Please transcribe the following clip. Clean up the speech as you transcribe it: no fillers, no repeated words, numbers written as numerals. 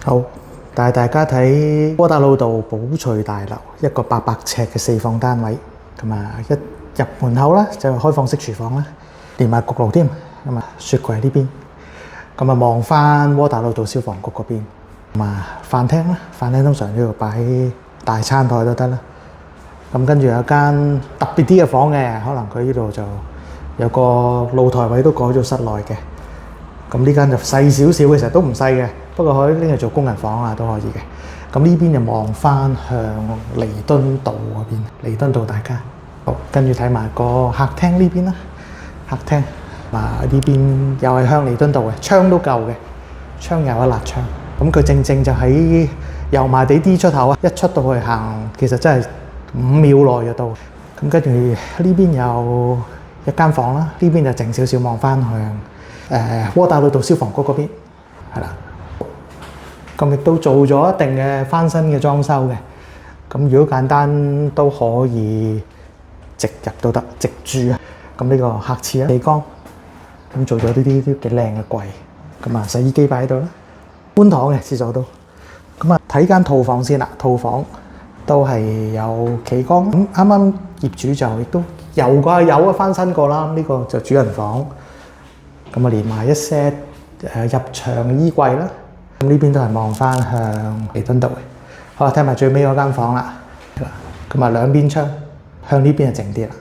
好，帶大家睇窩打老道寶翠大樓一個800尺嘅4房單位，咁啊一入門口啦就開放式廚房啦，連埋焗爐添，咁啊雪櫃呢邊，咁啊望翻窩打老道消防局嗰邊，咁啊飯廳啦，飯廳通常呢度擺大餐台都得啦，咁跟住有間特別啲嘅房嘅，可能佢呢度就有個露台位都改咗室內嘅。咁呢間就細少少嘅，其實都唔細嘅，不過可以拎嚟做工人房啊都可以嘅。咁呢邊就望翻向彌敦道嗰邊，彌敦道大街。好，跟住睇埋個客廳呢邊啦，客廳啊呢邊又係向彌敦道嘅，窗都夠嘅，窗又有一辣窗。咁佢正正就喺油麻地 D 出口啊，一出到去行，其實真係5秒內就到。咁跟住呢邊有一間房啦，呢邊就靜少少望翻向窩打老道消防局嗰邊，係啦，咁亦都做咗一定嘅翻新嘅裝修嘅。咁如果簡單都可以直入都得，直住啊。咁呢個客廁啊，地缸，咁做咗呢啲都幾靚嘅櫃。咁啊，洗衣機擺喺度啦，寬敞嘅廁所都。咁啊，睇間套房先啦，套房都係有企缸。咁啱啱業主就亦都有翻新過啦。呢個就主人房。咁啊，連埋一 set 入場衣櫃啦。咁呢邊都係望翻向彌敦道嘅。好啦，睇埋最尾嗰間房啦。咁啊，兩邊窗，向呢邊就靜啲啦。